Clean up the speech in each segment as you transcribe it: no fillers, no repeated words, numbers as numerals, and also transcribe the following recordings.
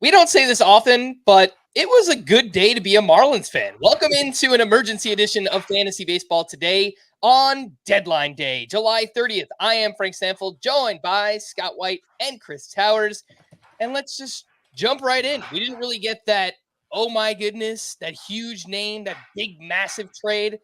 We don't say this often, but it was a good day to be a Marlins fan. Welcome into an emergency edition of Fantasy Baseball today on Deadline Day, July 30th. I am Frank Stampfl, joined by Scott White and Chris Towers. And let's just jump right in. We didn't really get that, oh my goodness, that huge name, that big, massive trade.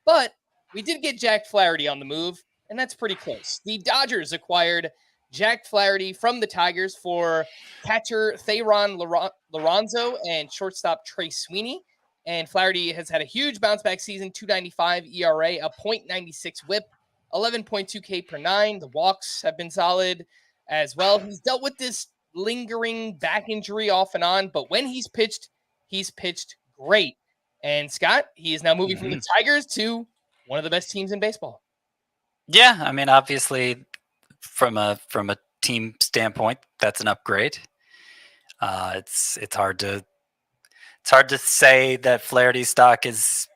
But we did get Jack Flaherty on the move, and that's pretty close. The Dodgers acquired Jack Flaherty from the Tigers for catcher Theron Lorenzo and shortstop Trey Sweeney. And Flaherty has had a huge bounce-back season, 2.95 ERA, a .96 whip, 11.2 K per nine. The walks have been solid as well. He's dealt with this lingering back injury off and on, but when he's pitched great. And Scott, he is now moving from the Tigers to one of the best teams in baseball. Yeah, I mean, obviously, from a team standpoint, that's an upgrade. It's hard to say that Flaherty's stock has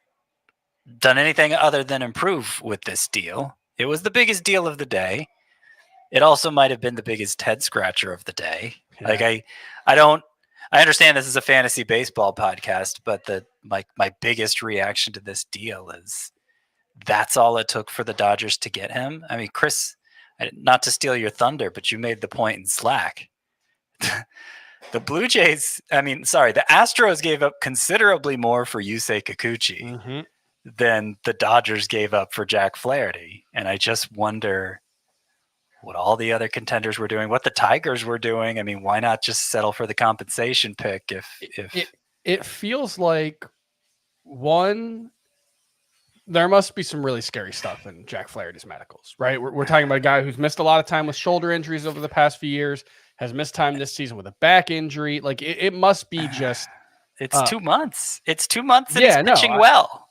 done anything other than improve with this deal. It was the biggest deal of the day. It also might have been the biggest head scratcher of the day. Yeah. Like I understand this is a fantasy baseball podcast, but my biggest reaction to this deal is that's all it took for the Dodgers to get him. I mean, Chris, not to steal your thunder, but you made the point in Slack. The Astros gave up considerably more for Yusei Kikuchi than the Dodgers gave up for Jack Flaherty. And I just wonder what all the other contenders were doing, what the Tigers were doing. I mean, why not just settle for the compensation pick if it feels like there must be some really scary stuff in Jack Flaherty's medicals, right? We're talking about a guy who's missed a lot of time with shoulder injuries over the past few years, has missed time this season with a back injury. Like it must be just... It's 2 months. It's 2 months and he's pitching well.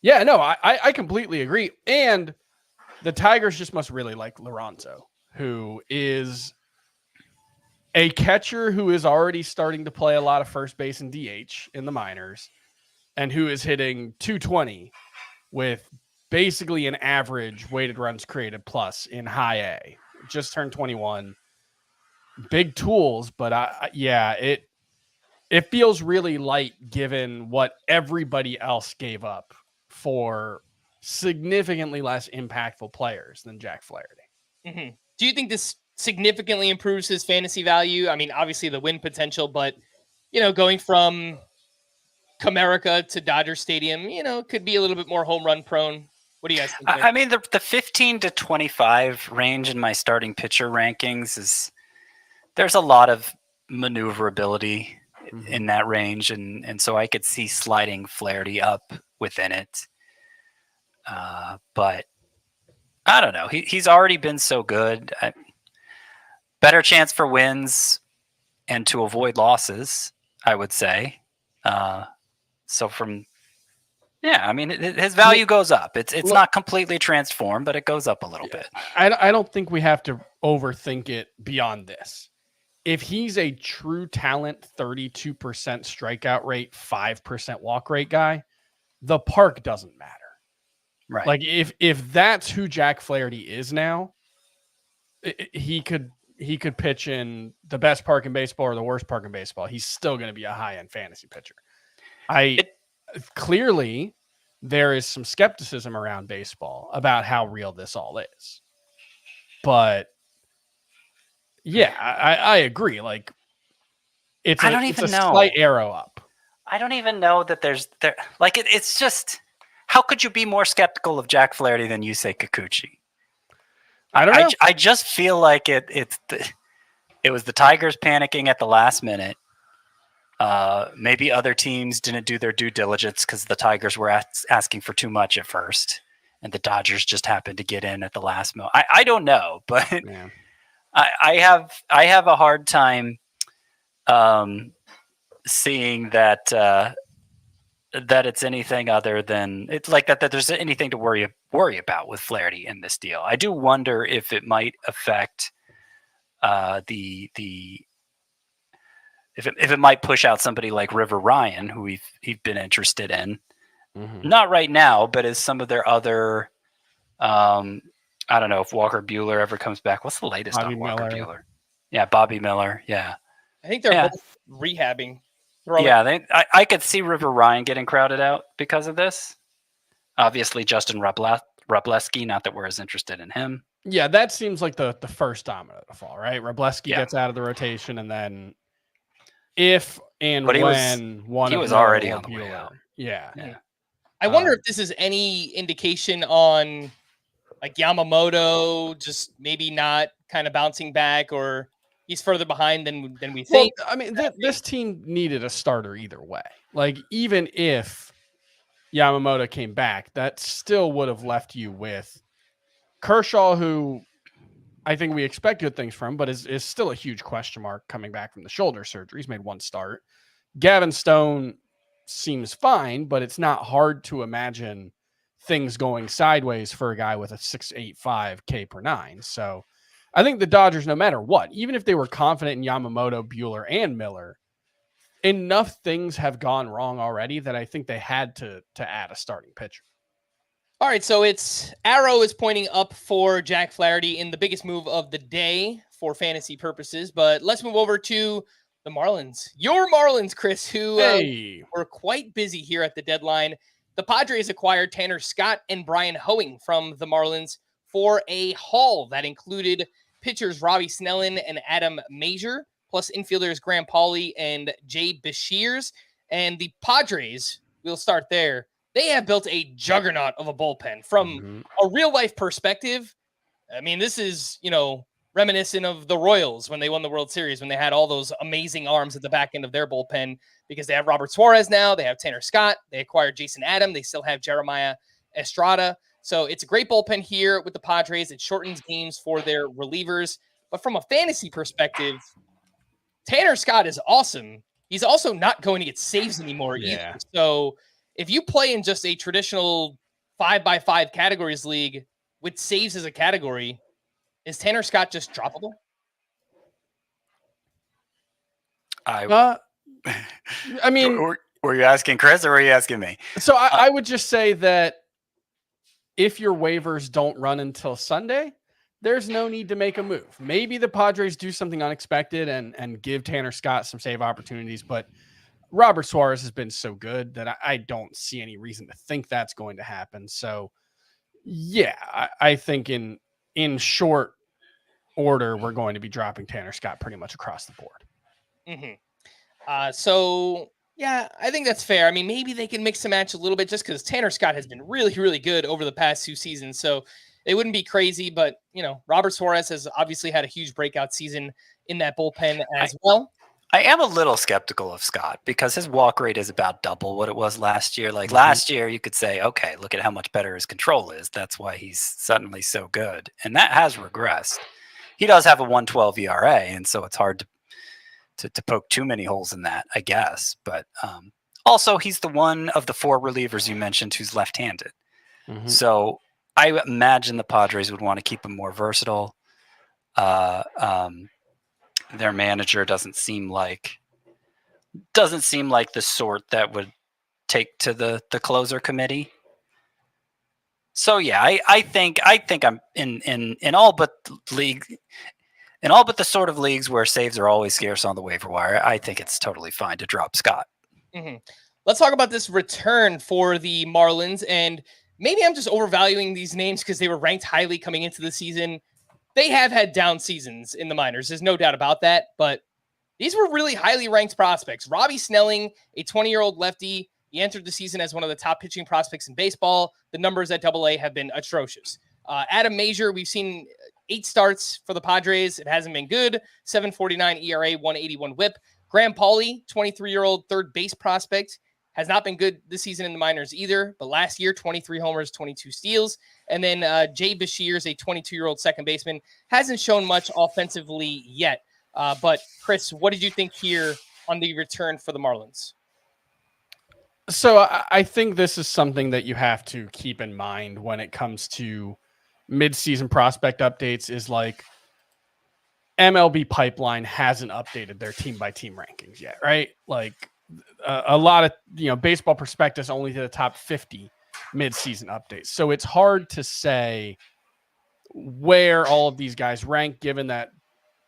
Yeah, no, I completely agree. And the Tigers just must really like Lorenzo, who is a catcher who is already starting to play a lot of first base and DH in the minors, and who is hitting 220 with basically an average weighted runs created plus in high A. Just turned 21. Big tools, but it feels really light given what everybody else gave up for significantly less impactful players than Jack Flaherty. Mm-hmm. Do you think this significantly improves his fantasy value? I mean, obviously the win potential, but going from Comerica to Dodger Stadium, could be a little bit more home run prone. What do you guys think? I mean, the 15 to 25 range in my starting pitcher rankings there's a lot of maneuverability in that range, and so I could see sliding Flaherty up within it. But I don't know. He's already been so good. Better chance for wins and to avoid losses, I would say. I mean, his value goes up. It's not completely transformed, but it goes up a little bit. I don't think we have to overthink it beyond this. If he's a true talent, 32% strikeout rate, 5% walk rate guy, the park doesn't matter. Right. Like if that's who Jack Flaherty is now, he could pitch in the best park in baseball or the worst park in baseball. He's still going to be a high-end fantasy pitcher. Clearly there is some skepticism around baseball about how real this all is. But yeah, I agree. Like it's a slight arrow up. I don't even know that it's just, how could you be more skeptical of Jack Flaherty than Yusei Kikuchi? I don't know. I just feel like it was the Tigers panicking at the last minute. Maybe other teams didn't do their due diligence because the Tigers were asking for too much at first, and the Dodgers just happened to get in at the last moment. I don't know, but yeah. I have a hard time seeing that it's anything other than it's like that there's anything to worry about with Flaherty in this deal. I do wonder if it might affect if it might push out somebody like River Ryan, who we've been interested in. Mm-hmm. Not right now, but as some of their other I don't know if Walker Buehler ever comes back. What's the latest on Walker Buehler? Yeah, Bobby Miller. Yeah. I think they're both rehabbing. Yeah, I could see River Ryan getting crowded out because of this. Obviously, Justin Wrobleski, not that we're as interested in him. Yeah, that seems like the first domino to fall, right? Wrobleski gets out of the rotation, and then if and But when one he of was Miller already or on the way Buehler. out. Yeah. I wonder if this is any indication on like Yamamoto just maybe not kind of bouncing back, or he's further behind than we think. Well, I mean, this team needed a starter either way. Like, even if Yamamoto came back, that still would have left you with Kershaw, who I think we expect good things from, but is still a huge question mark coming back from the shoulder surgery. He's made one start. Gavin Stone seems fine, but it's not hard to imagine things going sideways for a guy with a 6.85 K per nine. So I think the Dodgers, no matter what, even if they were confident in Yamamoto, Buehler, and Miller, enough things have gone wrong already that I think they had to add a starting pitcher. All right, so it's arrow is pointing up for Jack Flaherty in the biggest move of the day for fantasy purposes. But let's move over to the Marlins. Your Marlins, Chris, who were quite busy here at the deadline. The Padres acquired Tanner Scott and Bryan Hoeing from the Marlins for a haul that included pitchers Robbie Snelling and Adam Major, plus infielders Graham Pauley and Jay Beshears. And the Padres, we'll start there. They have built a juggernaut of a bullpen from a real life perspective. I mean, this is, reminiscent of the Royals when they won the World Series, when they had all those amazing arms at the back end of their bullpen, because they have Robert Suarez now. They have Tanner Scott. They acquired Jason Adam. They still have Jeremiah Estrada. So it's a great bullpen here with the Padres. It shortens games for their relievers. But from a fantasy perspective, Tanner Scott is awesome. He's also not going to get saves anymore either. So if you play in just a traditional 5x5 categories league with saves as a category, is Tanner Scott just droppable? I mean, were you asking Chris or were you asking me? So I would just say that if your waivers don't run until Sunday, there's no need to make a move. Maybe the Padres do something unexpected and give Tanner Scott some save opportunities, but Robert Suarez has been so good that I don't see any reason to think that's going to happen. So, yeah, I think in short order, we're going to be dropping Tanner Scott pretty much across the board. So, yeah, I think that's fair. I mean, maybe they can mix and match a little bit just because Tanner Scott has been really, really good over the past 2 seasons. So it wouldn't be crazy, but, Robert Suarez has obviously had a huge breakout season in that bullpen as well. I am a little skeptical of Scott because his walk rate is about double what it was last year. Like last year, you could say, okay, look at how much better his control is. That's why he's suddenly so good. And that has regressed. He does have a 1.12 ERA, and so it's hard to poke too many holes in that, I guess. But also, he's the one of the 4 relievers you mentioned who's left-handed. So I imagine the Padres would want to keep him more versatile. Their manager doesn't seem like the sort that would take to the closer committee. So yeah, I think I'm in all but the sort of leagues where saves are always scarce on the waiver wire. I think it's totally fine to drop Scott. Let's talk about this return for the Marlins, and maybe I'm just overvaluing these names because they were ranked highly coming into the season. They have had down seasons in the minors. There's no doubt about that, but these were really highly ranked prospects. Robbie Snelling, a 20-year-old lefty, he entered the season as one of the top pitching prospects in baseball. The numbers at AA have been atrocious. Adam Major, we've seen 8 starts for the Padres. It hasn't been good. 7.49 ERA, 181 WHIP. Graham Pauley, 23-year-old third base prospect, has not been good this season in the minors either, but last year, 23 homers, 22 steals. And then Jay Beshears, a 22-year-old second baseman, hasn't shown much offensively yet. But Chris, what did you think here on the return for the Marlins? So I think this is something that you have to keep in mind when it comes to mid-season prospect updates is like MLB Pipeline hasn't updated their team-by-team rankings yet, right? Like a lot of, Baseball Prospectus only did the top 50 mid-season updates. So it's hard to say where all of these guys rank, given that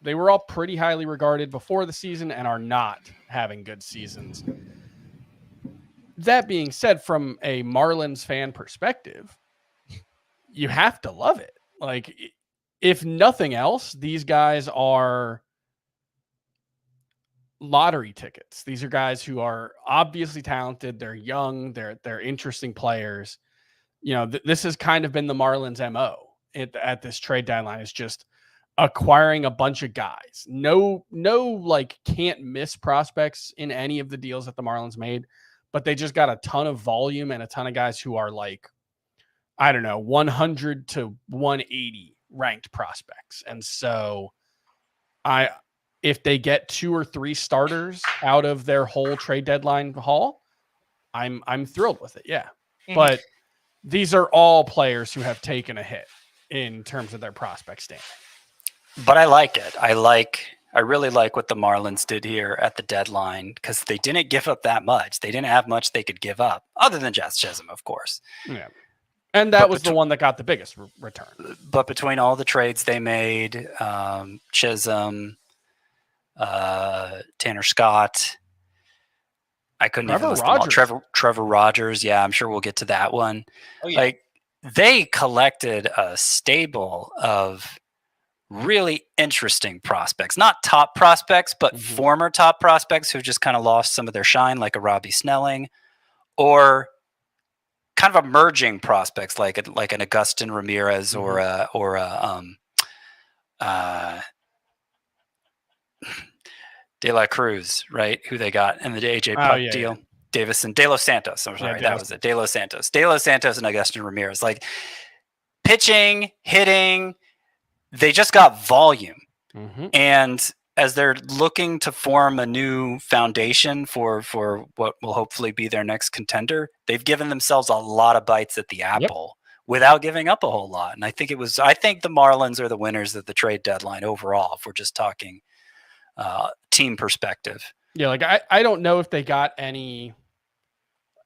they were all pretty highly regarded before the season and are not having good seasons. That being said, from a Marlins fan perspective, you have to love it. Like, if nothing else, these guys are lottery tickets. These are guys who are obviously talented. They're young. They're interesting players. You know, this has kind of been the Marlins' MO at this trade deadline, is just acquiring a bunch of guys. No, like, can't miss prospects in any of the deals that the Marlins made, but they just got a ton of volume and a ton of guys who are like, I don't know, 100 to 180 ranked prospects. And so if they get 2 or 3 starters out of their whole trade deadline haul, I'm thrilled with it. Yeah. Mm-hmm. But these are all players who have taken a hit in terms of their prospect standing. But I like it. I really like what the Marlins did here at the deadline, because they didn't give up that much. They didn't have much they could give up, other than Jazz Chisholm, of course. Yeah. And that was the one that got the biggest return. But between all the trades they made, Chisholm, Tanner Scott, I couldn't even list them all. Trevor Rogers. Yeah, I'm sure we'll get to that one. Oh, yeah. Like, they collected a stable of really interesting prospects, not top prospects, but former top prospects who just kind of lost some of their shine, like a Robbie Snelling, or kind of emerging prospects like an Agustin Ramirez or De La Cruz, right? Who they got in the AJ Puck deal. Yeah. Davison, De Los Santos. I'm sorry, that was it. De Los Santos and Agustin Ramirez. Like, pitching, hitting, they just got volume. And as they're looking to form a new foundation for what will hopefully be their next contender, they've given themselves a lot of bites at the apple without giving up a whole lot. And I think the Marlins are the winners of the trade deadline overall, if we're just talking team perspective. Yeah, like I don't know if they got any.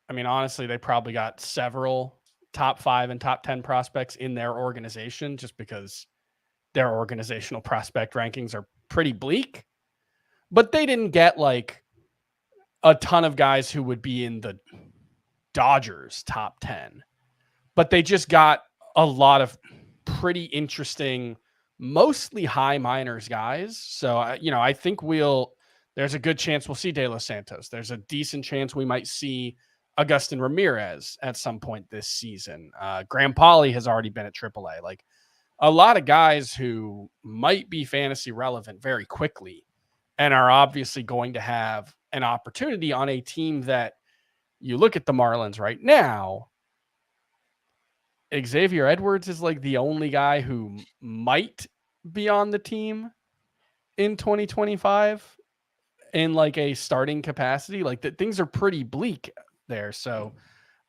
I mean, honestly, they probably got several top 5 and top 10 prospects in their organization, just because their organizational prospect rankings are pretty bleak. But they didn't get like a ton of guys who would be in the Dodgers top 10. But they just got a lot of pretty interesting, mostly high minors guys. So, I think there's a good chance we'll see De Los Santos. There's a decent chance we might see Agustin Ramirez at some point this season. Graham Pauley has already been at AAA. Like, a lot of guys who might be fantasy relevant very quickly and are obviously going to have an opportunity on a team that, you look at the Marlins right now, Xavier Edwards is like the only guy who might be on the team in 2025 in like a starting capacity. Like, things are pretty bleak there. So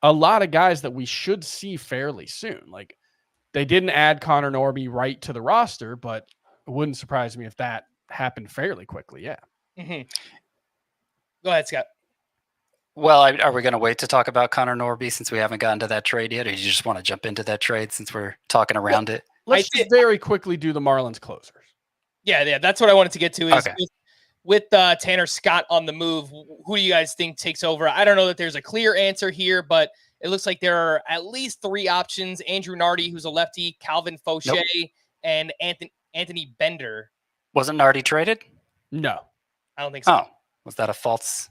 a lot of guys that we should see fairly soon. Like, they didn't add Connor Norby right to the roster, but it wouldn't surprise me if that happened fairly quickly. Yeah. Go ahead, Scott. Well, are we going to wait to talk about Connor Norby since we haven't gotten to that trade yet? Or do you just want to jump into that trade since we're talking around it? Let's just very quickly do the Marlins closers. Yeah, that's what I wanted to get to. Is with Tanner Scott on the move, who do you guys think takes over? I don't know that there's a clear answer here, but it looks like there are at least 3 options. Andrew Nardi, who's a lefty, Calvin Fauché, and Anthony Bender. Wasn't Nardi traded? No. I don't think so. Oh, was that a false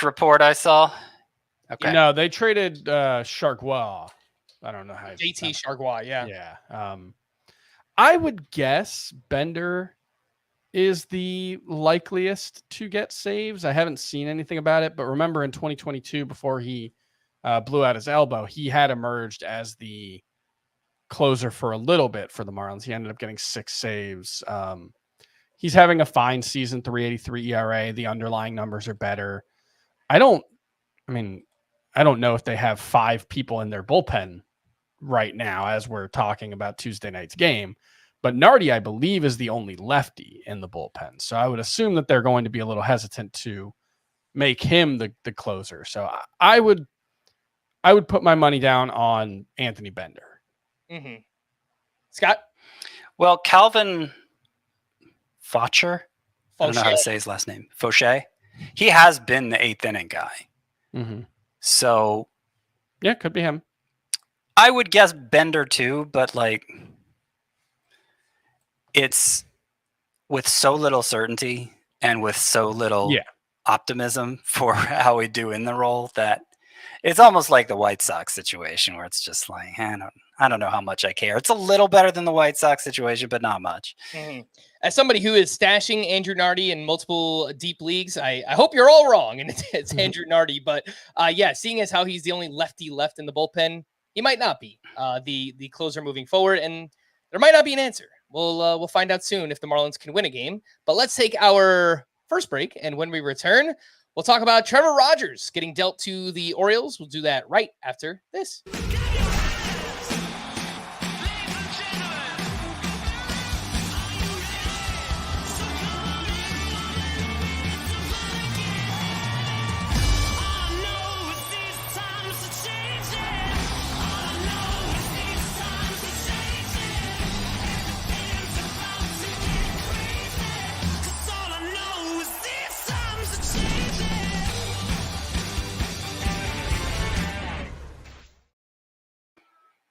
report I saw? Okay. No, they traded Chargois. I don't know how. JT Chargois, yeah. Yeah. I would guess Bender is the likeliest to get saves. I haven't seen anything about it, but remember in 2022, before he blew out his elbow, he had emerged as the closer for a little bit for the Marlins. He ended up getting 6 saves. He's having a fine season, 3.83 ERA. The underlying numbers are better. I don't know if they have 5 people in their bullpen right now as we're talking about Tuesday night's game, but Nardi, I believe, is the only lefty in the bullpen. So I would assume that they're going to be a little hesitant to make him the closer. So I would put my money down on Anthony Bender. Scott? Well, Calvin Faucher. I don't know how Faucher. to say his last name. Faucher. He has been the 8th inning guy. Mm-hmm. So Yeah, could be him. I would guess Bender too, but like it's with so little certainty and with so little optimism for how we do in the role that it's almost like the White Sox situation where it's just like, I don't know how much I care. It's a little better than the White Sox situation, but not much. Mm-hmm. As somebody who is stashing Andrew Nardi in multiple deep leagues, I hope you're all wrong, and it's Andrew Nardi. But yeah, seeing as how he's the only lefty left in the bullpen, he might not be the closer moving forward, and there might not be an answer. We'll find out soon if the Marlins can win a game. But let's take our first break, and when we return, we'll talk about Trevor Rogers getting dealt to the Orioles. We'll do that right after this.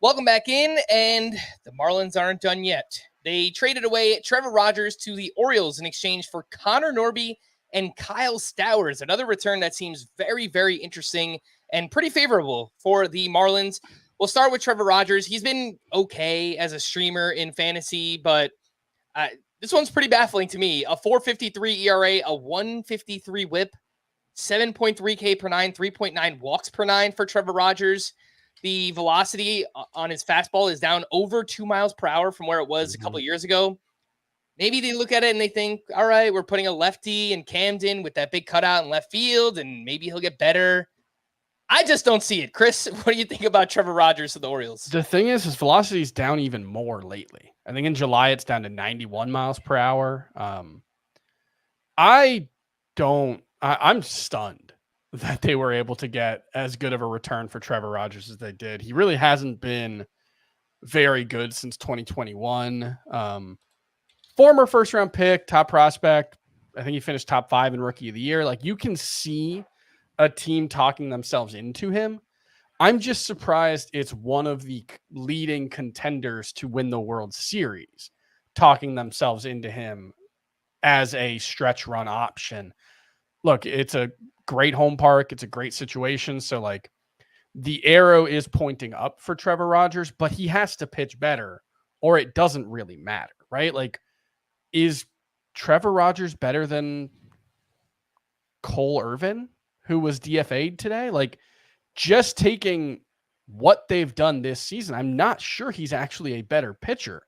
Welcome back in, and the Marlins aren't done yet. They traded away Trevor Rogers to the Orioles in exchange for Connor Norby and Kyle Stowers, another return that seems very, very interesting and pretty favorable for the Marlins. We'll start with Trevor Rogers. He's been okay as a streamer in fantasy, but this one's pretty baffling to me. A 4.53 ERA, a 1.53 whip, 7.3 K per 9, 3.9 walks per 9 for Trevor Rogers. The velocity on his fastball is down over 2 miles per hour from where it was a couple of years ago. Maybe they look at it and they think, all right, we're putting a lefty in Camden with that big cutout in left field, and maybe he'll get better. I just don't see it. Chris, what do you think about Trevor Rogers to the Orioles? The thing is, his velocity is down even more lately. I think in July, it's down to 91 miles per hour. I'm stunned that they were able to get as good of a return for Trevor Rogers as they did. He really hasn't been very good since 2021. Former first round pick, top prospect. I think he finished top 5 in rookie of the year. Like, you can see a team talking themselves into him. I'm just surprised it's one of the leading contenders to win the World Series talking themselves into him as a stretch run option. Look, it's a great home park. It's a great situation. So, like, the arrow is pointing up for Trevor Rogers, but he has to pitch better or it doesn't really matter, right? Like, is Trevor Rogers better than Cole Irvin, who was DFA'd today? Like, just taking what they've done this season, I'm not sure he's actually a better pitcher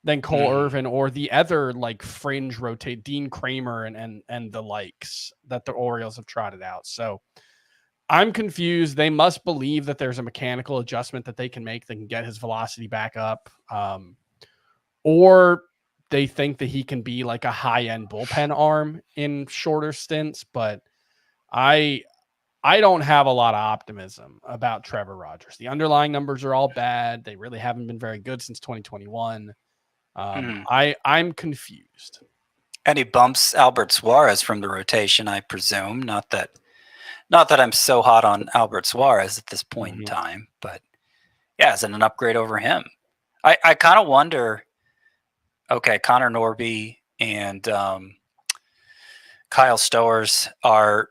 than Cole Irvin or the other like fringe rotate Dean Kramer and the likes that the Orioles have trotted out. So I'm confused. They must believe that there's a mechanical adjustment that they can make that can get his velocity back up. Or they think that he can be like a high-end bullpen arm in shorter stints, but I don't have a lot of optimism about Trevor Rogers. The underlying numbers are all bad. They really haven't been very good since 2021. I'm confused. And he bumps Albert Suarez from the rotation, I presume. Not that I'm so hot on Albert Suarez at this point in time, but yeah, is it an upgrade over him? I kind of wonder. Okay, Connor Norby and Kyle Stowers are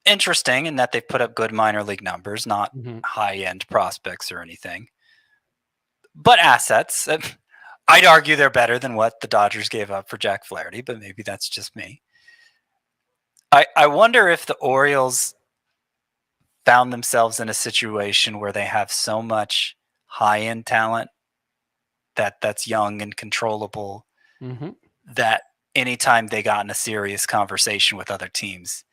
interesting in that they've put up good minor league numbers, not high-end prospects or anything, but assets. I'd argue they're better than what the Dodgers gave up for Jack Flaherty, but maybe that's just me. I wonder if the Orioles found themselves in a situation where they have so much high-end talent that's young and controllable that anytime they got in a serious conversation with other teams,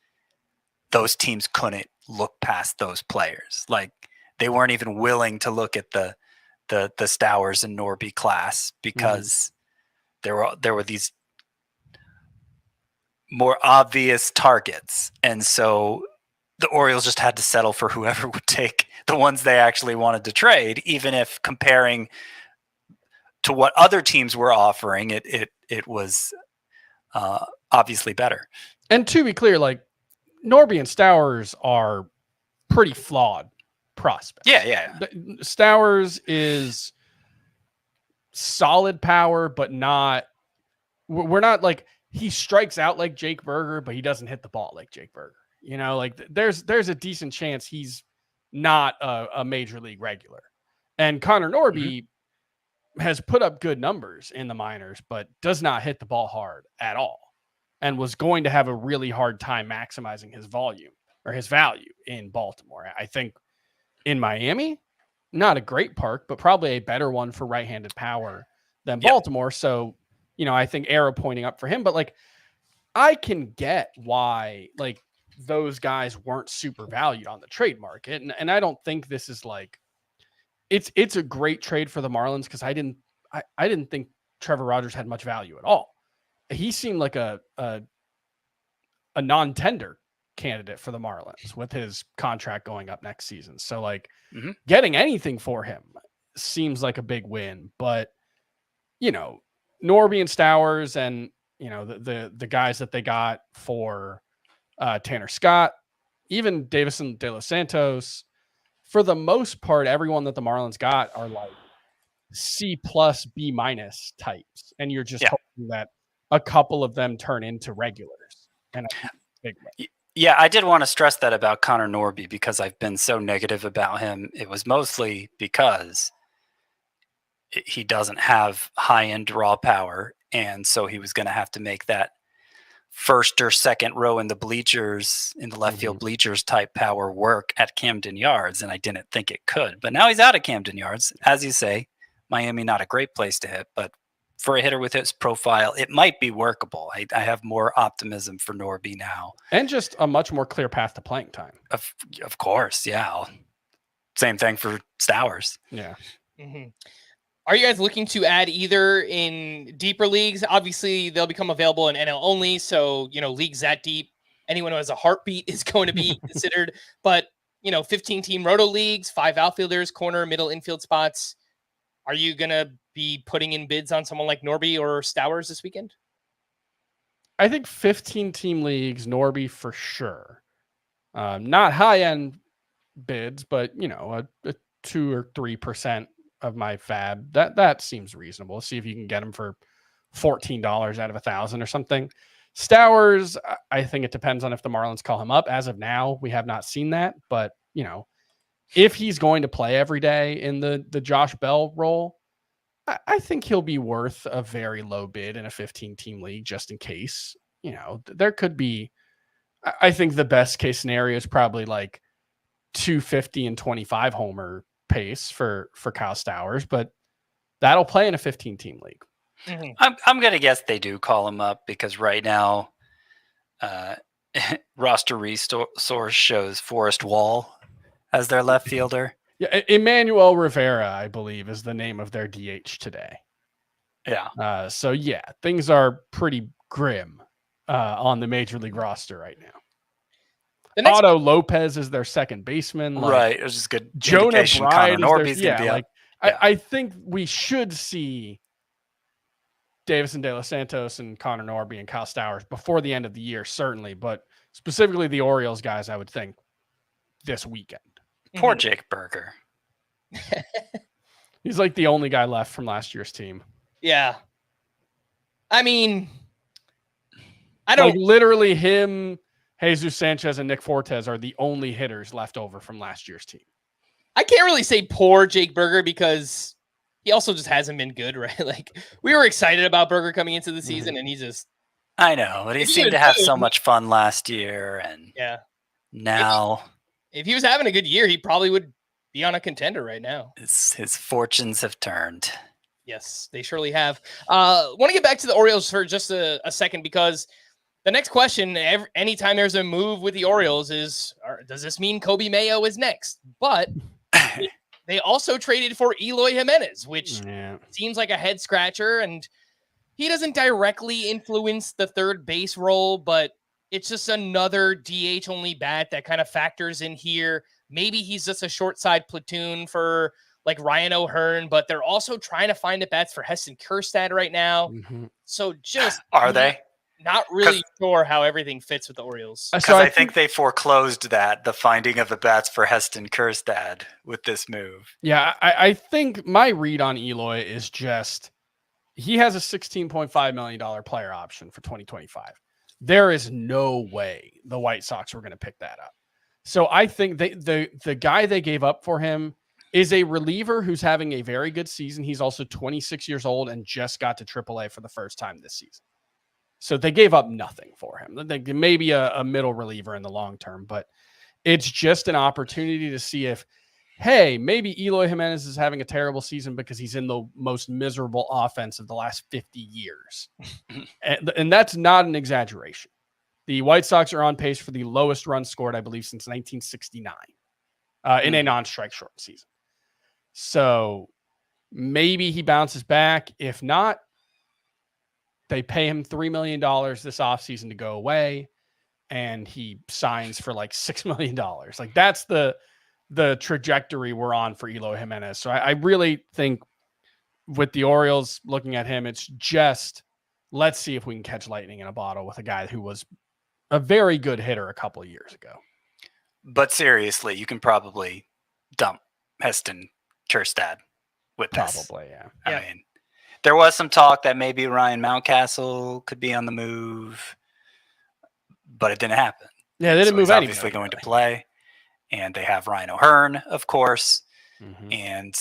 those teams couldn't look past those players. Like, they weren't even willing to look at the Stowers and Norby class because there were these more obvious targets. And so the Orioles just had to settle for whoever would take the ones they actually wanted to trade, even if comparing to what other teams were offering, it was obviously better. And to be clear, like Norby and Stowers are pretty flawed prospects. Yeah. Stowers is solid power, but we're not like he strikes out like Jake Berger, but he doesn't hit the ball like Jake Berger. You know, like there's a decent chance he's not a major league regular. And Connor Norby has put up good numbers in the minors, but does not hit the ball hard at all, and was going to have a really hard time maximizing his volume or his value in Baltimore. I think in Miami, not a great park, but probably a better one for right-handed power than Baltimore. So, you know, I think arrow pointing up for him, but like I can get why like those guys weren't super valued on the trade market. And I don't think this is like, it's a great trade for the Marlins because I didn't think Trevor Rogers had much value at all. He seemed like a non-tender candidate for the Marlins with his contract going up next season. So like getting anything for him seems like a big win, but you know, Norby and Stowers and, you know, the guys that they got for Tanner Scott, even Davison De Los Santos, for the most part, everyone that the Marlins got are like C+, B- types. And you're just hoping that a couple of them turn into regulars. And I think it's a big win. Yeah, I did want to stress that about Connor Norby because I've been so negative about him. It was mostly because he doesn't have high-end raw power, and so he was going to have to make that first or second row in the bleachers, in the left field bleachers type power work at Camden Yards, and I didn't think it could. But now he's out of Camden Yards. As you say, Miami not a great place to hit, but for a hitter with his profile, it might be workable. I have more optimism for Norby now. And just a much more clear path to playing time. Of course, yeah. Same thing for Stowers. Yeah. Are you guys looking to add either in deeper leagues? Obviously, they'll become available in NL only. So, you know, leagues that deep, anyone who has a heartbeat is going to be considered. But, you know, 15-team roto leagues, 5 outfielders, corner, middle infield spots. Are you going to be putting in bids on someone like Norby or Stowers this weekend? I think 15-team leagues, Norby for sure. Not high-end bids, but, you know, a 2 or 3% of my fab. That seems reasonable. See if you can get them for $14 out of 1,000 or something. Stowers, I think it depends on if the Marlins call him up. As of now, we have not seen that. But, you know, if he's going to play every day in the Josh Bell role, I think he'll be worth a very low bid in a 15-team league just in case. You know, there could be, I think the best case scenario is probably like 250 and 25 homer pace for Kyle Stowers, but that'll play in a 15-team league. I'm going to guess they do call him up because right now roster resource shows Forrest Wall as their left fielder. Yeah, Emmanuel Rivera, I believe, is the name of their DH today. Yeah. So, yeah, things are pretty grim on the Major League roster right now. Otto Lopez is their second baseman. Right. It was just good. Jonah Bryan is their, I think we should see Davison De Los Santos and Connor Norby and Kyle Stowers before the end of the year, certainly, but specifically the Orioles guys, I would think this weekend. Poor Jake Berger. He's like the only guy left from last year's team. Yeah. I mean, I don't literally him, Jesus Sanchez and Nick Fortes are the only hitters left over from last year's team. I can't really say poor Jake Berger because he also just hasn't been good, right? Like we were excited about Berger coming into the season and he just. I know, but he seemed to have so much fun last year. And now. If he was having a good year, he probably would be on a contender right now. His fortunes have turned. Yes, they surely have. Want to get back to the Orioles for just a second because the next question, anytime there's a move with the Orioles is, does this mean Kobe Mayo is next? But they also traded for Eloy Jimenez, which seems like a head scratcher. And he doesn't directly influence the third base role, but it's just another DH only bat that kind of factors in here. Maybe he's just a short side platoon for like Ryan O'Hearn, but they're also trying to find at bats for Heston Kjerstad right now. So just are they? not really sure how everything fits with the Orioles. Because I think they foreclosed the finding of the bats for Heston Kjerstad with this move. Yeah, I think my read on Eloy is just he has a $16.5 million player option for 2025. There is no way the White Sox were going to pick that up. So I think the guy they gave up for him is a reliever who's having a very good season. He's also 26 years old and just got to AAA for the first time this season. So they gave up nothing for him. Maybe a middle reliever in the long term, but it's just an opportunity to see if, hey, maybe Eloy Jimenez is having a terrible season because he's in the most miserable offense of the last 50 years. and that's not an exaggeration. The White Sox are on pace for the lowest run scored, I believe, since 1969 in a non-strike short season. So maybe he bounces back. If not, they pay him $3 million this offseason to go away, and he signs for like $6 million. Like that's the trajectory we're on for Eloy Jimenez. So I really think with the Orioles looking at him, it's just let's see if we can catch lightning in a bottle with a guy who was a very good hitter a couple of years ago. But seriously, you can probably dump Heston Kjerstad with this. Probably, yeah. I mean, there was some talk that maybe Ryan Mountcastle could be on the move, but it didn't happen. Yeah, they didn't move anybody. Obviously going to play, and they have Ryan O'Hearn, of course, and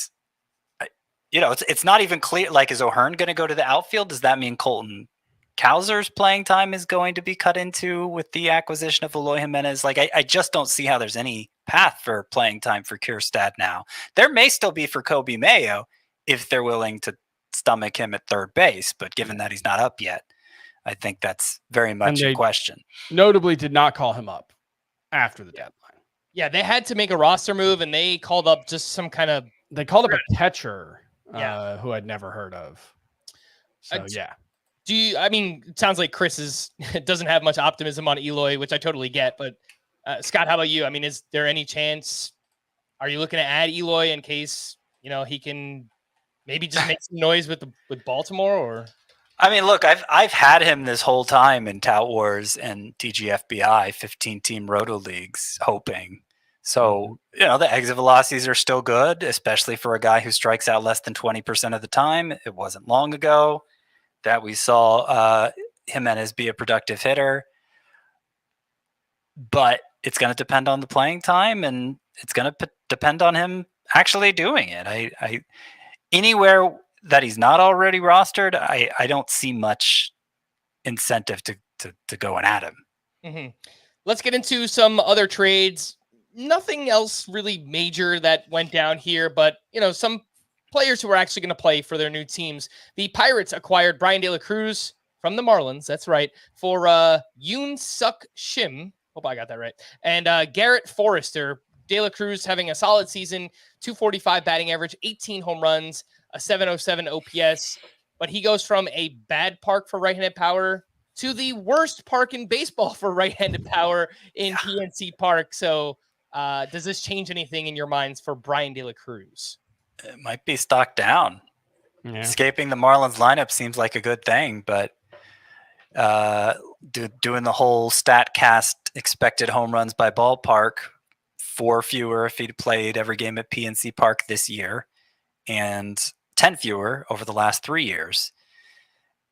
it's not even clear. Like, is O'Hearn going to go to the outfield? Does that mean Colton Cowser's playing time is going to be cut into with the acquisition of Eloy Jimenez? Like, I just don't see how there's any path for playing time for Kjerstad now. There may still be for Kobe Mayo if they're willing to stomach him at third base, but given that he's not up yet, I think that's very much a question. Notably did not call him up after the deadline. Yeah, they had to make a roster move, and they called up just some kind of... They called up a catcher who I'd never heard of. So, it sounds like Chris doesn't have much optimism on Eloy, which I totally get, but Scott, how about you? I mean, is there any chance, are you looking to add Eloy in case, he can maybe just make some noise with Baltimore? Or I mean, look, I've had him this whole time in Tout Wars and TGFBI 15-team roto leagues, hoping. So, the exit velocities are still good, especially for a guy who strikes out less than 20% of the time. It wasn't long ago that we saw Jimenez be a productive hitter, but it's going to depend on the playing time, and it's going to depend on him actually doing it. I anywhere that he's not already rostered, I don't see much incentive to go and add him. Mm-hmm. Let's get into some other trades. Nothing else really major that went down here, but some players who are actually going to play for their new teams. The Pirates acquired Bryan De La Cruz from the Marlins. That's right. For Yoon Suk Shim. Hope I got that right. And Garrett Forrester. De La Cruz having a solid season, 245 batting average, 18 home runs, a 707 OPS. But he goes from a bad park for right-handed power to the worst park in baseball for right-handed power in PNC Park. So does this change anything in your minds for Bryan De La Cruz? It might be stock down. Yeah. Escaping the Marlins lineup seems like a good thing, but doing the whole StatCast expected home runs by ballpark, 4 fewer if he'd played every game at PNC Park this year, and 10 fewer over the last 3 years.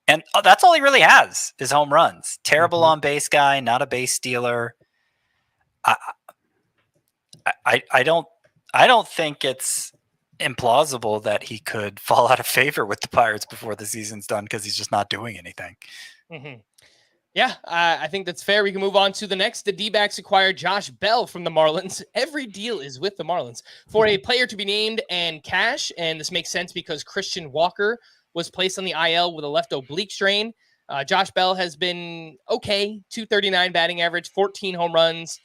And that's all he really has is home runs. Terrible on base guy, not a base stealer. I don't think it's implausible that he could fall out of favor with the Pirates before the season's done because he's just not doing anything. Mm-hmm. Yeah, I think that's fair. We can move on to the next. The Dbacks acquired Josh Bell from the Marlins. Every deal is with the Marlins for a player to be named and cash. And this makes sense because Christian Walker was placed on the IL with a left oblique strain. Josh Bell has been okay, 239 batting average, 14 home runs,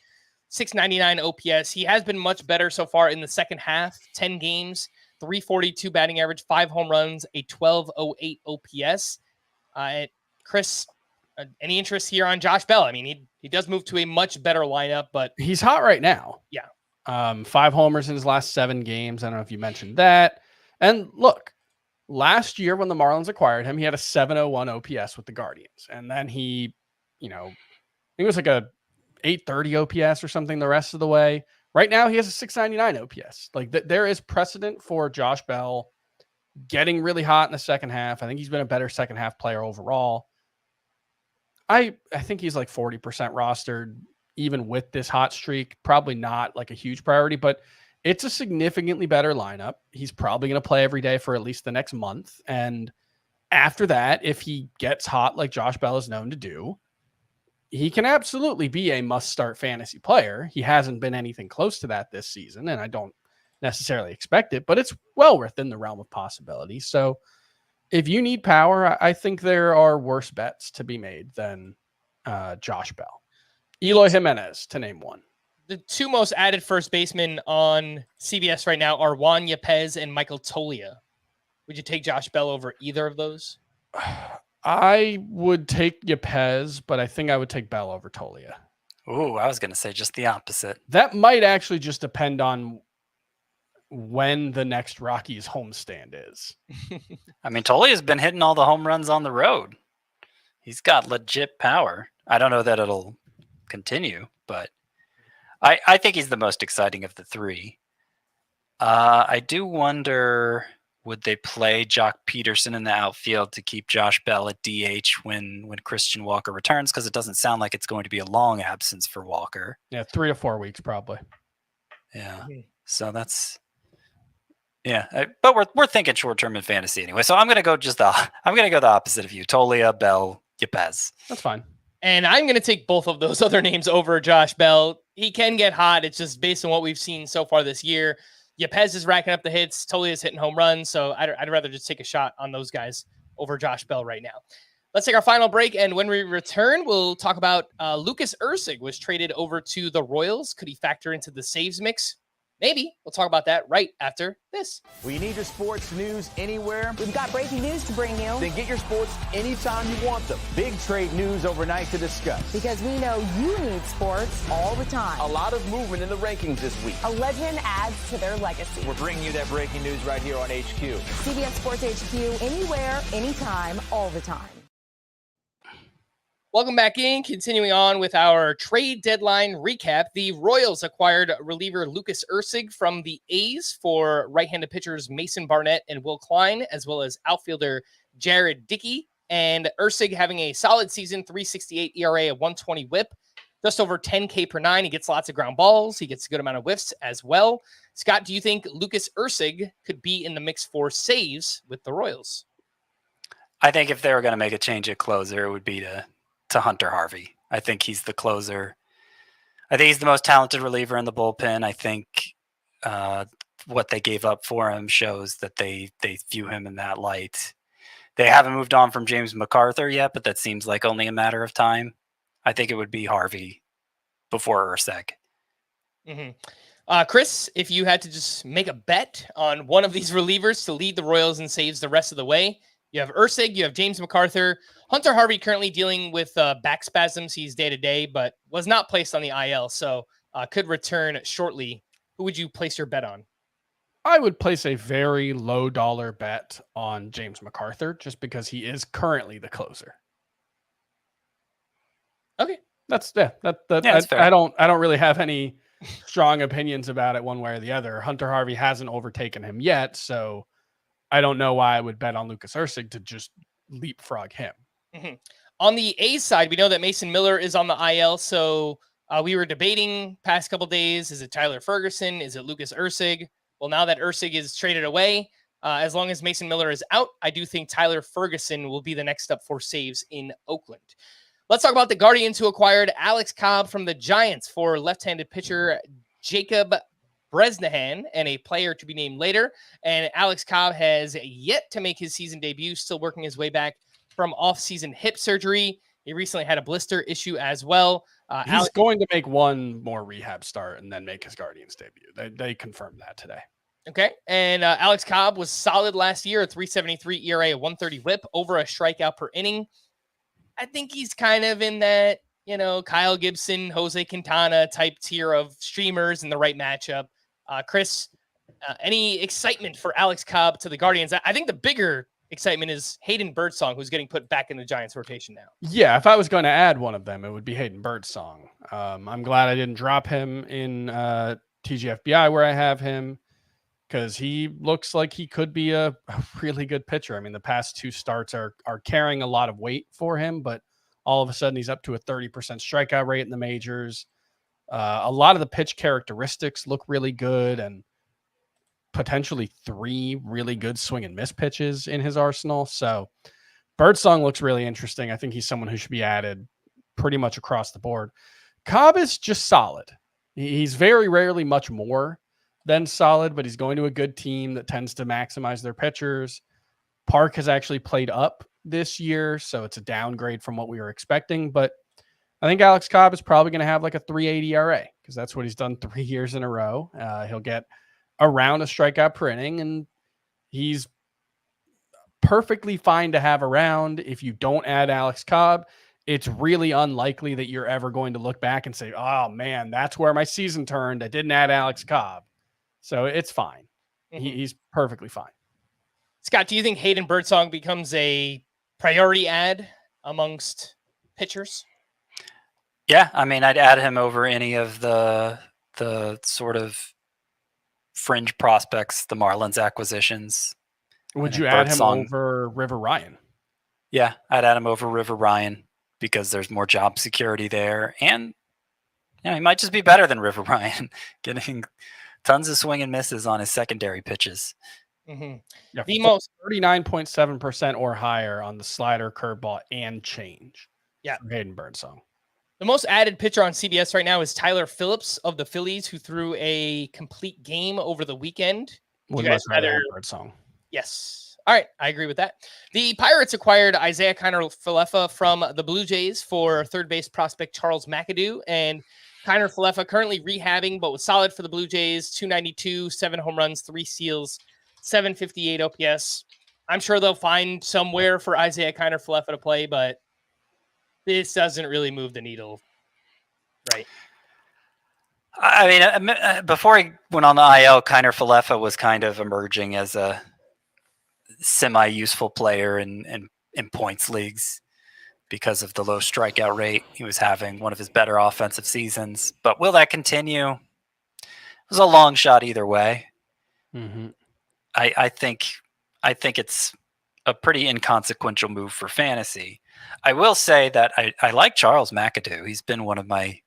699 OPS. He has been much better so far in the second half, 10 games, 342 batting average, 5 home runs, a 1208 OPS. Chris, any interest here on Josh Bell? I mean, he does move to a much better lineup, but he's hot right now. Yeah. 5 homers in his last 7 games. I don't know if you mentioned that. And look, last year when the Marlins acquired him, he had a 701 OPS with the Guardians. And then he, I think it was like a 830 OPS or something the rest of the way. Right now, he has a 699 OPS. Like there is precedent for Josh Bell getting really hot in the second half. I think he's been a better second half player overall. I think he's like 40% rostered, even with this hot streak. Probably not like a huge priority, but it's a significantly better lineup. He's probably going to play every day for at least the next month. And after that, if he gets hot like Josh Bell is known to do, he can absolutely be a must-start fantasy player. He hasn't been anything close to that this season, and I don't necessarily expect it, but it's well within the realm of possibility. So if you need power, I think there are worse bets to be made than Josh Bell. Eloy Jimenez, to name one. The two most added first basemen on CBS right now are Juan Yepez and Michael Toglia. Would you take Josh Bell over either of those? I would take Yepez, but I think I would take Bell over Toglia. Ooh, I was going to say just the opposite. That might actually just depend on when the next Rockies homestand is. I mean, Tolia's been hitting all the home runs on the road. He's got legit power. I don't know that it'll continue, but I think he's the most exciting of the three. I do wonder, would they play Jock Peterson in the outfield to keep Josh Bell at DH when Christian Walker returns? Because it doesn't sound like it's going to be a long absence for Walker. Yeah, 3 to 4 weeks probably. Yeah, so that's but we're thinking short term in fantasy anyway. So I'm gonna go the opposite of you. Toglia, Bell, Yepez. That's fine. And I'm going to take both of those other names over Josh Bell. He can get hot. It's just based on what we've seen so far this year. Yepez is racking up the hits. Toglia is hitting home runs. So I'd rather just take a shot on those guys over Josh Bell right now. Let's take our final break. And when we return, we'll talk about Lucas Erceg was traded over to the Royals. Could he factor into the saves mix? Maybe. We'll talk about that right after this. Well, you need your sports news anywhere? We've got breaking news to bring you. Then get your sports anytime you want them. Big trade news overnight to discuss. Because we know you need sports all the time. A lot of movement in the rankings this week. A legend adds to their legacy. We're bringing you that breaking news right here on HQ. CBS Sports HQ, anywhere, anytime, all the time. Welcome back in. Continuing on with our trade deadline recap, the Royals acquired reliever Lucas Erceg from the A's for right-handed pitchers Mason Barnett and Will Klein, as well as outfielder Jared Dickey. And Erceg having a solid season, 3.68 ERA, a 120 WHIP, just over 10K per nine. He gets lots of ground balls. He gets a good amount of whiffs as well. Scott, do you think Lucas Erceg could be in the mix for saves with the Royals? I think if they were going to make a change at closer, it would be to Hunter Harvey. I think he's the closer. I think he's the most talented reliever in the bullpen. I think what they gave up for him shows that they view him in that light. They haven't moved on from James MacArthur yet, but that seems like only a matter of time. I think it would be Harvey before Erceg. Mm-hmm. Chris, if you had to just make a bet on one of these relievers to lead the Royals in saves the rest of the way, you have Erceg, you have James MacArthur. Hunter Harvey currently dealing with back spasms. He's day-to-day, but was not placed on the IL, so could return shortly. Who would you place your bet on? I would place a very low dollar bet on James MacArthur just because he is currently the closer. Okay. That's fair. I don't really have any strong opinions about it one way or the other. Hunter Harvey hasn't overtaken him yet, so I don't know why I would bet on Lucas Erceg to just leapfrog him. Mm-hmm. On the A's side, we know that Mason Miller is on the IL, so we were debating past couple days, is it Tyler Ferguson? Is it Lucas Erceg? Well, now that Erceg is traded away, as long as Mason Miller is out, I do think Tyler Ferguson will be the next up for saves in Oakland. Let's talk about the Guardians who acquired Alex Cobb from the Giants for left-handed pitcher Jacob Bresnahan and a player to be named later. And Alex Cobb has yet to make his season debut, still working his way back from off-season hip surgery. He recently had a blister issue as well. He's going to make one more rehab start and then make his Guardians debut. They confirmed that today. Okay. And Alex Cobb was solid last year, a 3.73 ERA, a 130 WHIP, over a strikeout per inning. I think he's kind of in that, Kyle Gibson, Jose Quintana type tier of streamers in the right matchup. Chris, Any excitement for Alex Cobb to the Guardians? I think the bigger excitement is Hayden Birdsong, who's getting put back in the Giants rotation now. Yeah, if I was going to add one of them, it would be Hayden Birdsong. I'm glad I didn't drop him in TGFBI where I have him, because he looks like he could be a really good pitcher. I mean, the past 2 starts are carrying a lot of weight for him, but all of a sudden he's up to a 30% strikeout rate in the majors. A lot of the pitch characteristics look really good, and potentially 3 really good swing and miss pitches in his arsenal. So Birdsong looks really interesting. I think he's someone who should be added pretty much across the board. Cobb is just solid. He's very rarely much more than solid, but he's going to a good team that tends to maximize their pitchers. Park has actually played up this year, so it's a downgrade from what we were expecting. But I think Alex Cobb is probably going to have like a 3.80 ERA, because that's what he's done 3 years in a row. He'll get around a strikeout per inning, and he's perfectly fine to have around. If you don't add Alex Cobb, it's really unlikely that you're ever going to look back and say, oh man, that's where my season turned. I didn't add Alex Cobb. So it's fine. He's perfectly fine. Scott, do you think Hayden Birdsong becomes a priority add amongst pitchers? Yeah, I mean, I'd add him over any of the sort of fringe prospects, the Marlins acquisitions. Would you add him over River Ryan? Yeah, I'd add him over River Ryan because there's more job security there. And he might just be better than River Ryan, getting tons of swing and misses on his secondary pitches. Yeah, the most 39.7% or higher on the slider, curveball, and change. Yeah, for Hayden Birdsong. The most added pitcher on CBS right now is Tyler Phillips of the Phillies, who threw a complete game over the weekend. Would you guys rather Birdsong? Yes. All right. I agree with that. The Pirates acquired Isaiah Kiner-Falefa from the Blue Jays for third base prospect Charles McAdoo. And Kiner-Falefa currently rehabbing, but was solid for the Blue Jays. 292, 7 home runs, 3 steals, 758 OPS. I'm sure they'll find somewhere for Isaiah Kiner-Falefa to play, but this doesn't really move the needle, right? I mean, before he went on the IL, Kiner-Falefa was kind of emerging as a semi-useful player in points leagues because of the low strikeout rate. He was having one of his better offensive seasons. But will that continue? It was a long shot either way. I think it's a pretty inconsequential move for fantasy. I will say that I like Charles McAdoo. He's been one of my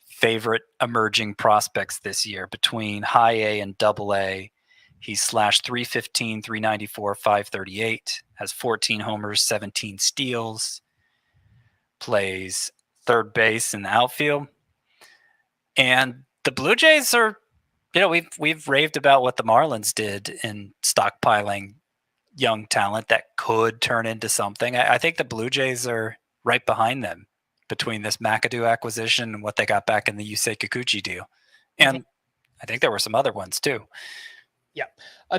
favorite emerging prospects this year. Between high A and double A, he's slashed 315, 394, 538, has 14 homers, 17 steals, plays third base in the outfield. And the Blue Jays are, we've raved about what the Marlins did in stockpiling young talent that could turn into something. I think the Blue Jays are right behind them between this McAdoo acquisition and what they got back in the Yusei Kikuchi deal. And I think there were some other ones too. Yeah.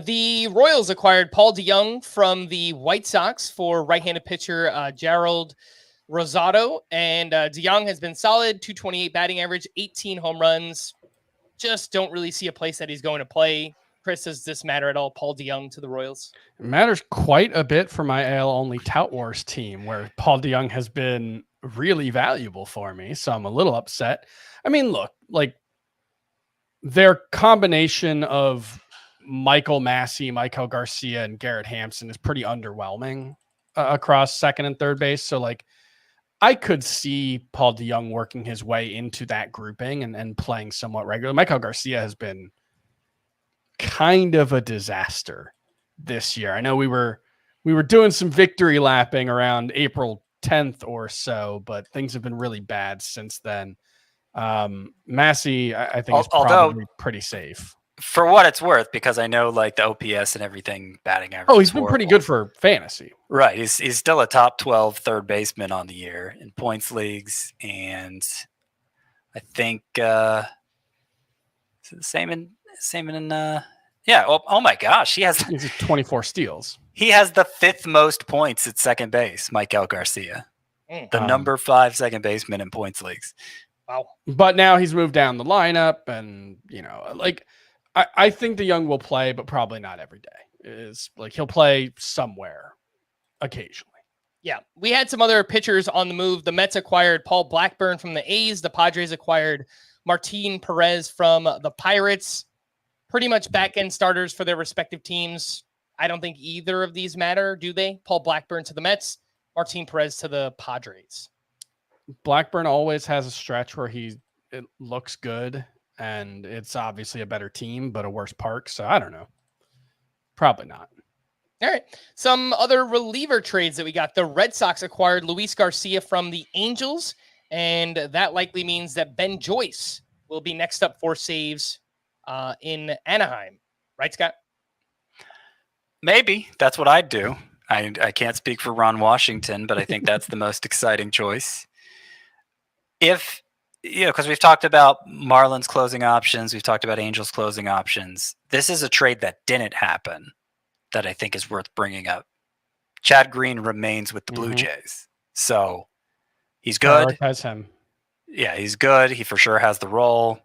The Royals acquired Paul DeJong from the White Sox for right-handed pitcher Gerald Rosado. And DeJong has been solid, 228 batting average, 18 home runs. Just don't really see a place that he's going to play. Chris, does this matter at all, Paul DeJong to the Royals? It matters quite a bit for my AL-only Tout Wars team, where Paul DeJong has been really valuable for me, so I'm a little upset. I mean, look, like their combination of Michael Massey, Michael Garcia, and Garrett Hampson is pretty underwhelming across second and third base. So, like, I could see Paul DeJong working his way into that grouping and playing somewhat regular. Michael Garcia has been kind of a disaster this year. I know we were doing some victory lapping around April 10th or so, but things have been really bad since then. Massey, I think, is probably pretty safe. For what it's worth, because I know like the OPS and everything, batting average. Oh, he's been pretty good for fantasy. Right. He's still a top 12 third baseman on the year in points leagues. And I think the same in yeah. Oh my gosh. He's 24 steals. He has the 5th most points at second base, Michael Garcia, the number 5 second baseman in points leagues. Wow. But now he's moved down the lineup, and like I think DeJong will play, but probably not every day. Is like he'll play somewhere occasionally. Yeah, we had some other pitchers on the move. The Mets acquired Paul Blackburn from the A's. The Padres acquired Martin Perez from the Pirates. Pretty much back-end starters for their respective teams. I don't think either of these matter, do they? Paul Blackburn to the Mets, Martin Perez to the Padres. Blackburn always has a stretch where it looks good, and it's obviously a better team, but a worse park. So I don't know. Probably not. All right. Some other reliever trades that we got. The Red Sox acquired Luis Garcia from the Angels, and that likely means that Ben Joyce will be next up for saves in Anaheim. Right, Scott? Maybe. That's what I'd do. I can't speak for Ron Washington, but I think that's the most exciting choice. If, because we've talked about Marlins closing options, we've talked about Angels closing options. This is a trade that didn't happen that I think is worth bringing up. Chad Green remains with the Blue Jays. So he's good. Prioritize him. Yeah, he's good. He for sure has the role.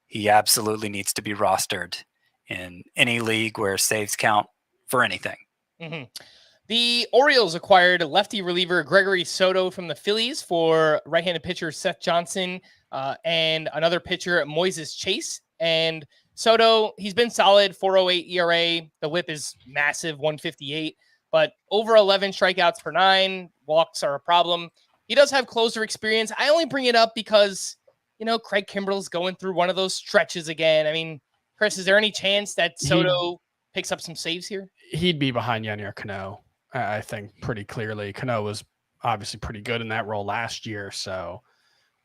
He absolutely needs to be rostered in any league where saves count for anything. Mm-hmm. The Orioles acquired lefty reliever Gregory Soto from the Phillies for right-handed pitcher Seth Johnson and another pitcher Moises Chase. And Soto, he's been solid, 4.08 ERA. The whip is massive, 158. But over 11 strikeouts per 9, walks are a problem. He does have closer experience. I only bring it up because, Craig Kimbrell's going through one of those stretches again. I mean, Chris, is there any chance that Soto picks up some saves here? He'd be behind Yennier Cano, I think, pretty clearly. Cano was obviously pretty good in that role last year, so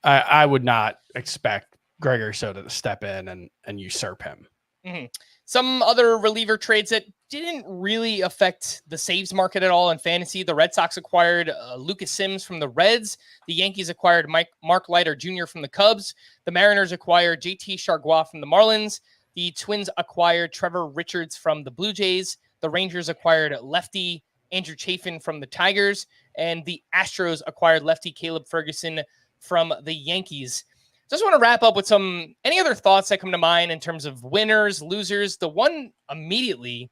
I would not expect Gregory Soto to step in and usurp him. Mm-hmm. Some other reliever trades that didn't really affect the saves market at all in fantasy. The Red Sox acquired Lucas Sims from the Reds. The Yankees acquired Mark Leiter Jr. from the Cubs. The Mariners acquired JT Chargois from the Marlins. The Twins acquired Trevor Richards from the Blue Jays. The Rangers acquired lefty Andrew Chafin from the Tigers. And the Astros acquired lefty Caleb Ferguson from the Yankees. Just want to wrap up with any other thoughts that come to mind in terms of winners, losers. The one immediately,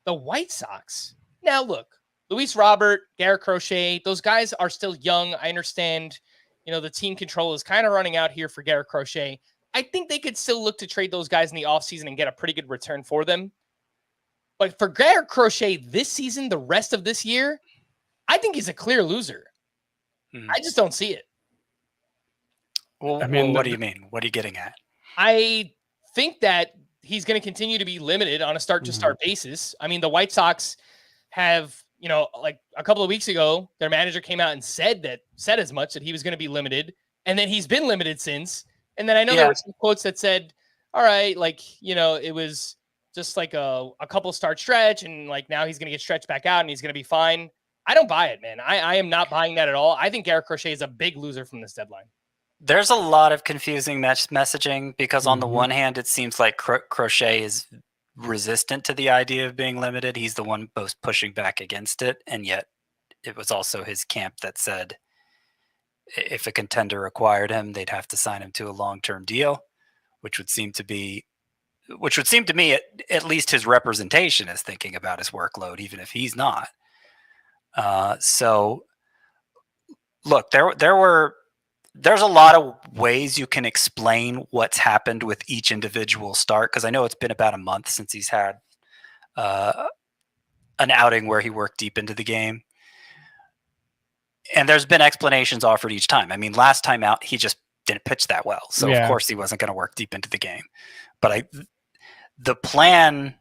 the White Sox. Now look, Luis Robert, Garrett Crochet, those guys are still young. I understand, the team control is kind of running out here for Garrett Crochet. I think they could still look to trade those guys in the offseason and get a pretty good return for them. But for Garrett Crochet this season, the rest of this year, I think he's a clear loser. I just don't see it. Well, what do you mean? What are you getting at? I think that he's going to continue to be limited on a start-to-start basis. I mean, the White Sox have, like a couple of weeks ago, their manager came out and said as much, that he was going to be limited, and then he's been limited since. And then I know there were some quotes that said, all right, it was just like a couple start stretch, and like now he's going to get stretched back out and he's going to be fine. I don't buy it, man. I am not buying that at all. I think Garrett Crochet is a big loser from this deadline. There's a lot of confusing messaging because on the one hand, it seems like Crochet is resistant to the idea of being limited. He's the one most pushing back against it. And yet it was also his camp that said if a contender acquired him, they'd have to sign him to a long-term deal, which would seem to me, at least his representation is thinking about his workload, even if he's not. So look, there's a lot of ways you can explain what's happened with each individual start, because I know it's been about a month since he's had an outing where he worked deep into the game. And there's been explanations offered each time. I mean, last time out, he just didn't pitch that well. So, of course, he wasn't going to work deep into the game. But the plan,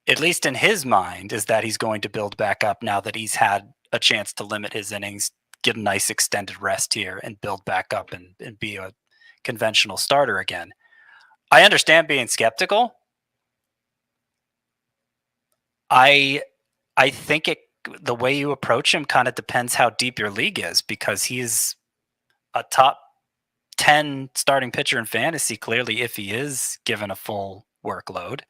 at least in his mind, is that he's going to build back up now that he's had a chance to limit his innings, get a nice extended rest here, and build back up and be a conventional starter again. I understand being skeptical. I think the way you approach him kind of depends how deep your league is, because he's a top 10 starting pitcher in fantasy, clearly, if he is given a full workload.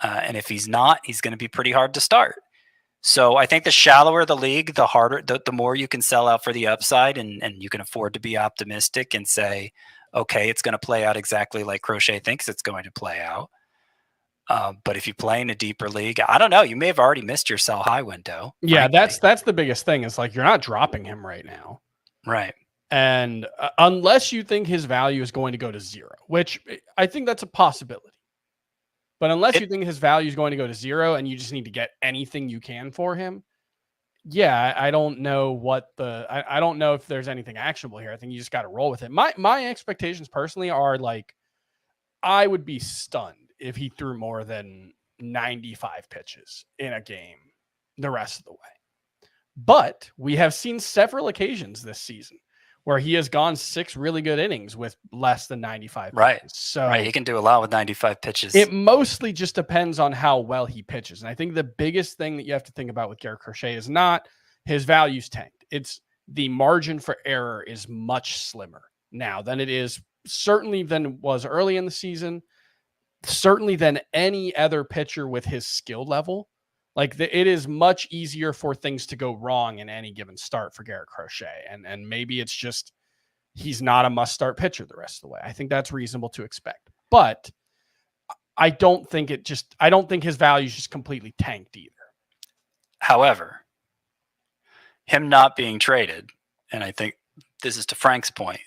And if he's not, he's going to be pretty hard to start. So I think the shallower the league, the harder, the more you can sell out for the upside, and you can afford to be optimistic and say, okay, it's going to play out exactly like Crochet thinks it's going to play out. But if you play in a deeper league, I don't know. You may have already missed your sell high window. Yeah, frankly. that's the biggest thing. Is like you're not dropping him right now. Right. And unless you think his value is going to go to zero, which I think that's a possibility. But unless you think his value is going to go to zero and you just need to get anything you can for him, yeah, I don't know I don't know if there's anything actionable here. I think you just got to roll with it. My expectations personally are like, I would be stunned if he threw more than 95 pitches in a game the rest of the way. But we have seen several occasions this season where he has gone 6 really good innings with less than 95 Right. pitches. So Right. He can do a lot with 95 pitches. it mostly just depends on how well he pitches. And I think the biggest thing that you have to think about with Garrett Crochet is not his values tanked. It's the margin for error is much slimmer now than it is certainly than it was early in the season, certainly than any other pitcher with his skill level. Like it is much easier for things to go wrong in any given start for Garrett Crochet. And maybe it's just he's not a must-start pitcher the rest of the way. I think that's reasonable to expect. But I don't think his value is just completely tanked either. However, him not being traded, and I think this is to Frank's point,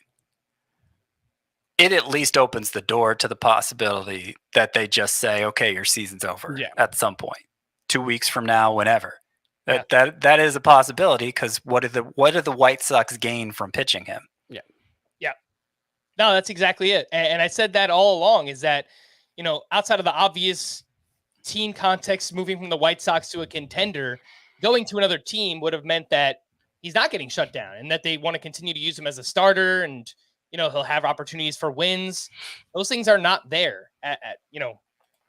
it at least opens the door to the possibility that they just say, okay, your season's over at some point. 2 weeks from now, whenever. That is a possibility because what did the White Sox gain from pitching him? Yeah. No, that's exactly it. And I said that all along is that, outside of the obvious team context, moving from the White Sox to a contender, going to another team would have meant that he's not getting shut down and that they want to continue to use him as a starter and, he'll have opportunities for wins. Those things are not there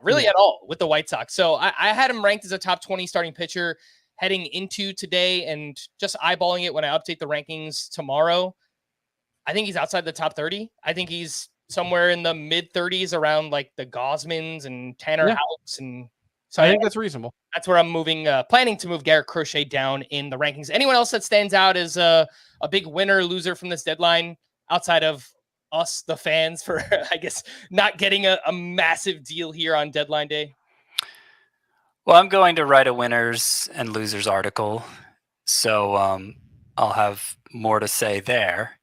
really at all with the White Sox. So I had him ranked as a top 20 starting pitcher heading into today, and just eyeballing it when I update the rankings tomorrow, I think he's outside the top 30. I think he's somewhere in the mid 30s around like the Gosmans and Tanner Houts. And so I think that's reasonable. That's where I'm planning to move Garrett Crochet down in the rankings. Anyone else that stands out as a big winner, loser from this deadline outside of us, the fans, for, I guess, not getting a massive deal here on deadline day? Well, I'm going to write a winners and losers article, so I'll have more to say there.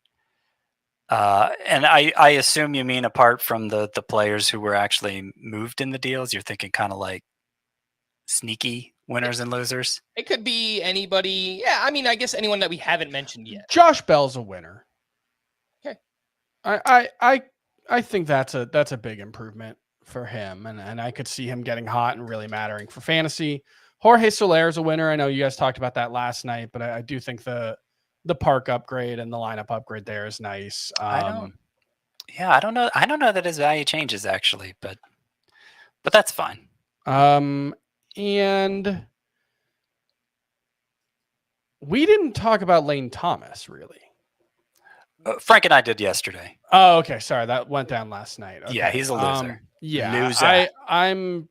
And I assume you mean apart from the players who were actually moved in the deals, you're thinking kind of like sneaky winners and losers? It could be anybody. Yeah, I mean, I guess anyone that we haven't mentioned yet. Josh Bell's a winner. Okay. I think that's a big improvement for him, and I could see him getting hot and really mattering for fantasy. Jorge Soler is a winner. I know you guys talked about that last night, but I do think the park upgrade and the lineup upgrade there is nice. I don't know. I don't know that his value changes actually, but that's fine. And we didn't talk about Lane Thomas really. Frank and I did yesterday. Oh, okay. Sorry, that went down last night. Okay. Yeah, he's a loser. I'm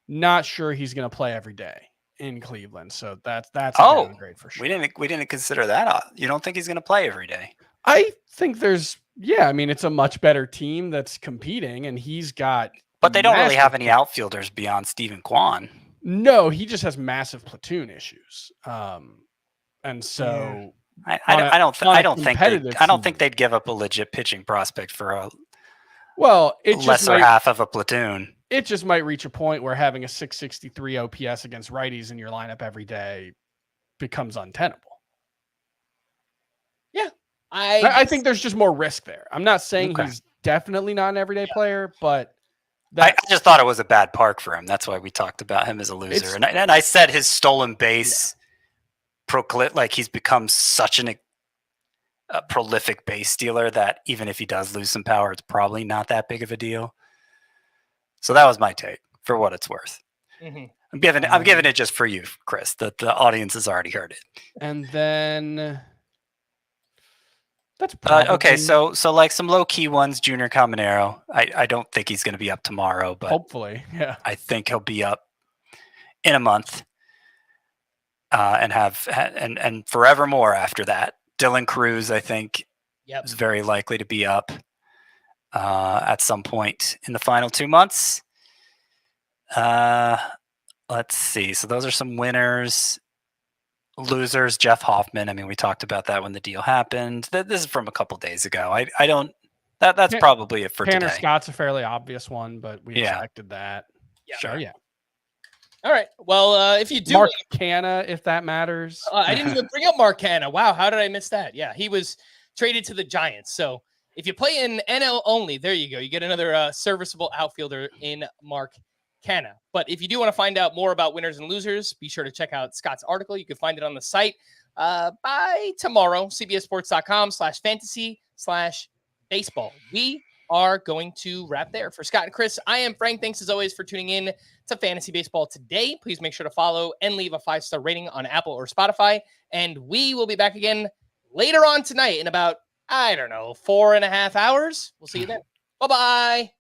not sure he's going to play every day in Cleveland, so that's a downgrade for sure. We didn't consider that. You don't think he's going to play every day? I think I mean, it's a much better team that's competing, and he's got. But they don't really have any outfilders beyond Steven Kwan. No, he just has massive platoon issues, and so. I don't think they'd give up a legit pitching prospect for lesser half of a platoon. It just might reach a point where having a 663 OPS against righties in your lineup every day becomes untenable. Yeah, I think there's just more risk there. I'm not saying he's definitely not an everyday player, but I just thought it was a bad park for him. That's why we talked about him as a loser. And I said his stolen base. Like he's become such a prolific base stealer that even if he does lose some power, it's probably not that big of a deal. So that was my take for what it's worth. Mm-hmm. I'm giving it just for you, Chris. The audience has already heard it. And then that's probably okay. So like some low key ones, Junior Caminero. I don't think he's going to be up tomorrow, but hopefully, yeah. I think he'll be up in a month. And forevermore after that. Dylan Cruz, I think, is very likely to be up at some point in the final 2 months. Let's see. So those are some winners. Losers, Jeff Hoffman. I mean, we talked about that when the deal happened. This is from a couple days ago. I don't. That's probably it for Tanner today. Scott's a fairly obvious one, but we expected that. Yeah. Sure, yeah. All right. Well, if you do, Mark Canna, if that matters. I didn't even bring up Mark Canna. Wow, how did I miss that? Yeah, he was traded to the Giants. So if you play in NL only, there you go. You get another serviceable outfielder in Mark Canna. But if you do want to find out more about winners and losers, be sure to check out Scott's article. You can find it on the site by tomorrow, cbssports.com/fantasy/baseball. We are going to wrap there. For Scott and Chris, I am Frank. Thanks as always for tuning in to Fantasy Baseball today. Please make sure to follow and leave a 5-star rating on Apple or Spotify. And we will be back again later on tonight in about, 4.5 hours. We'll see you then. Bye-bye.